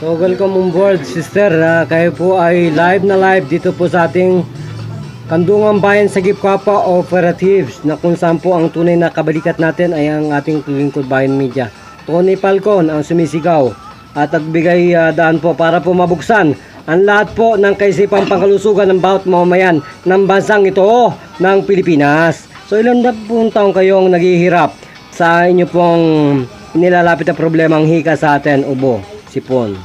So welcome on board, sister. Kayo po ay live na live dito po sa ating Kandungan Bayan Sagip Kapa Operatives, na kung saan po ang tunay na kabalikat natin ay ang ating lingkod bayan media. Tony Falcon ang sumisigaw at nagbigay daan po para po mabuksan ang lahat po ng kaisipang pangkalusugan ng bawat mamamayan ng bansang ito ng Pilipinas. So ilan na pong taong kayong naghihirap sa inyo pong nilalapit na problemang hika sa atin, ubo, sipon?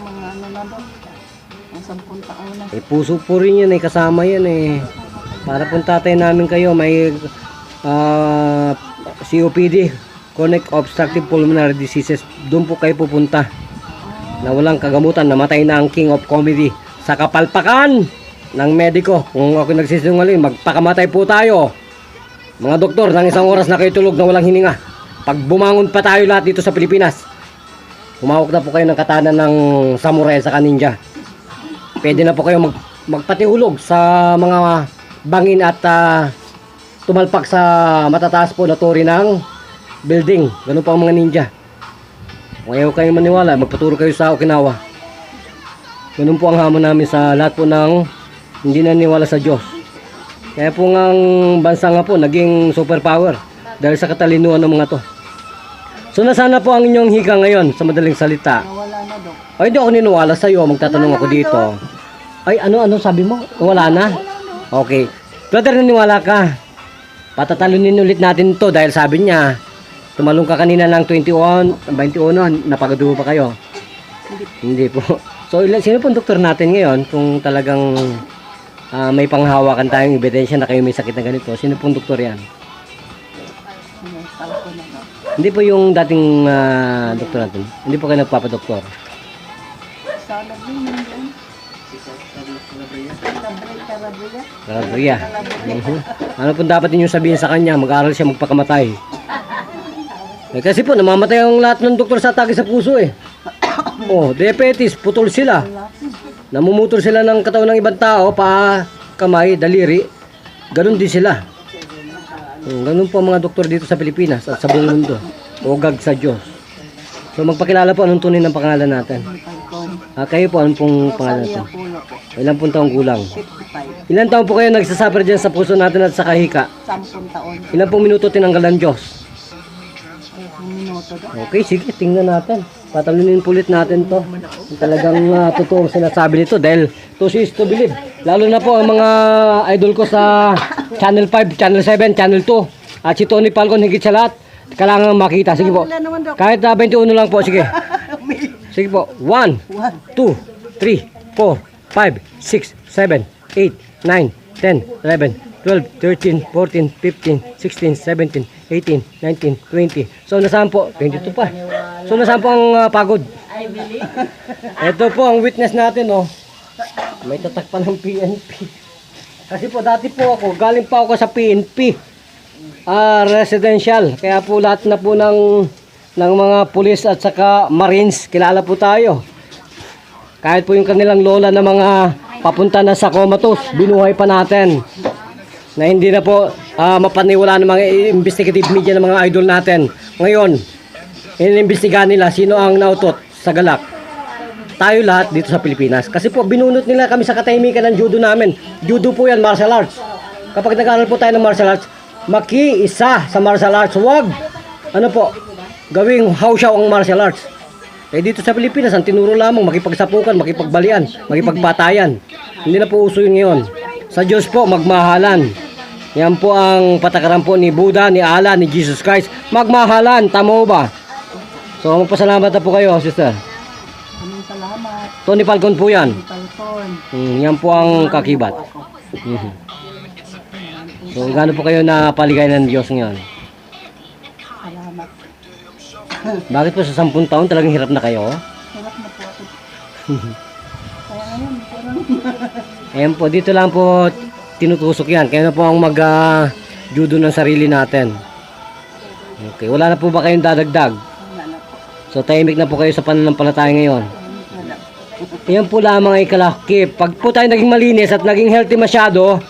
Mga ano na doon, ang 10 taon na. Puso po rin yan, kasama yan Para pong tatay namin kayo, may COPD, Chronic Obstructive Pulmonary Diseases. Doon po kayo pupunta. Na walang kagamutan, namatay na ang King of Comedy sa kapalpakan ng mediko. Kung ako nagsisinungaling, magpakamatay po tayo. Mga doktor, ng isang oras na kayo tulog na walang hininga. Pag bumangon pa tayo lahat dito sa Pilipinas, humawak na po kayo ng katana ng samurai sa ninja. Pwede na po kayo magpatihulog sa mga bangin at tumalpak sa matataas po na tori ng building. Ganun po ang mga ninja. Kung ayaw kayo maniwala, magpaturo kayo sa Okinawa. Ganun po ang hamon namin sa lahat po ng hindi naniwala sa Diyos. Kaya po nga ang bansa nga po naging superpower dahil sa katalinuhan ng mga to. So nasana po ang inyong hika ngayon sa madaling salita? Nawala na doon. Ay, hindi ako niniwala sa iyo. Magtatanong ako dito. Ay, ano sabi mo? Wala na? Okay. Brother, naniwala ka? Patatalunin ulit natin to dahil sabi niya, tumalong ka kanina ng 21, napagado pa kayo? Hindi po. So, sino pong doktor natin ngayon kung talagang may panghawakan tayong ebidensya na kayo may sakit na ganito? Sino pong doktor yan? Hindi po yung dating doktor natin. Hindi po kayo nagpapadoktor. Sa labing yun. Calabria. Ano po dapat niyo sabihin sa kanya? Mag-aaral siya magpakamatay. Kasi po namamatay ang lahat ng doktor sa atake sa puso diabetes, putol sila. Namumutol sila ng katawan ng ibang tao, paa, kamay, daliri. Ganun din sila. Ganun po ang mga doktor dito sa Pilipinas at sa buong mundo. Ugag sa Diyos. So magpakilala po anong tunay ng pangalan natin. Kayo po, anong pong pangalan natin? Ilan pong taong gulang? 55. Ilan taon po kayo nagsasuffer dyan sa puso natin at sa kahika? 10 taon. Ilan pong minuto tinanggal ng Diyos? Minuto doon. Okay, sige, tingnan natin. Patalunin ulit natin to. Kung talagang totoo ang sinasabi nito dahil to see is to believe. Lalo na po ang mga idol ko sa Channel 5, Channel 7, Channel 2. At si Tony Falcon higit sa lahat. Kailangan makita. Sige po. Kahit 21 lang po, sige. Sige po. 1, 2, 3, 4, 5, 6, 7, 8, 9, 10, 11, 12, 13, 14, 15, 16, 17, 18, 19, 20. So nasaan po? 22 pa. So nasaan po ang pagod? Ito po ang witness natin, May tatak pa ng PNP. Kasi po dati po ako, galing pa ako sa PNP. Residential. Kaya po lahat na po ng mga pulis at saka marines, kilala po tayo. Kahit po yung kanilang lola na mga papunta na sa comatose, binuhay pa natin. Na hindi na po mapaniwala ng mga investigative media ng mga idol natin. Ngayon, inimbestigahan nila sino ang nautot sa galak. Tayo lahat dito sa Pilipinas. Kasi po binunot nila kami sa katahimikan ng judo namin. Judo po yan, martial arts. Kapag nag-aaral po tayo ng martial arts, maki-isa sa martial arts. Huwag, gawing hausyaw ang martial arts. Dito sa Pilipinas, ang tinuro lamang makipagsapukan, makipagbalian, makipagpatayan. Hindi na po uso yun ngayon. Sa Diyos po, magmahalan. Yan po ang patakaran po ni Buddha, ni Allah, ni Jesus Christ. Magmahalan, tama ba? So, magpasalamat na po kayo, sister. Maraming salamat. Tony Falcon po yan. Falcon. Yan po ang kakibat. So, gaano po kayo napaligay ng Diyos ngayon? Salamat. Bakit po sa 10 taon talagang hirap na kayo? Hirap na po ako. Kaya ngayon, parang Ayan po, dito lang po tinutusok yan. Kaya na po ang mag-judo ng sarili natin. Okay, wala na po ba kayong dadagdag? wala na po. So, tahimik na po kayo sa pananampalataya ngayon. Wala. Ayan po lamang ay kalakip. Pag po tayo naging malinis at naging healthy masyado,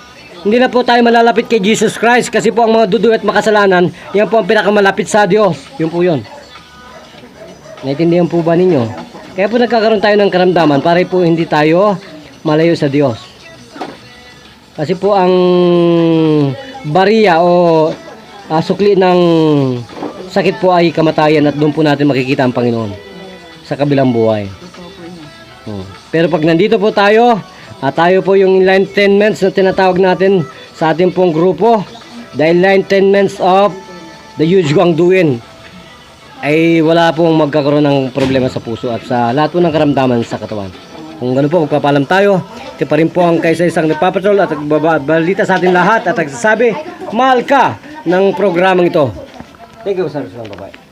hindi na po tayo malalapit kay Jesus Christ. Kasi po ang mga dudu at makasalanan, yan po ang pinakamalapit sa Diyos. Yun po yun. Naintindihan po ba ninyo? Kaya po nagkakaroon tayo ng karamdaman para po hindi tayo malayo sa Diyos. Kasi po ang bariya o sukli ng sakit po ay kamatayan at doon po natin makikita ang Panginoon sa kabilang buhay. Pero pag nandito po tayo, tayo po yung enlightenments na tinatawag natin sa ating pong grupo, the enlightenments of the huge Guangduin, ay wala pong magkakaroon ng problema sa puso at sa lahat po ng karamdaman sa katawan. Kung gano'n po, magpapalam tayo. Ito pa rin po ang kaisa-isang nagpapatrol at nagbabalita sa ating lahat at nagsasabi, mahal ka ng programang ito. Thank you, Sir Babae.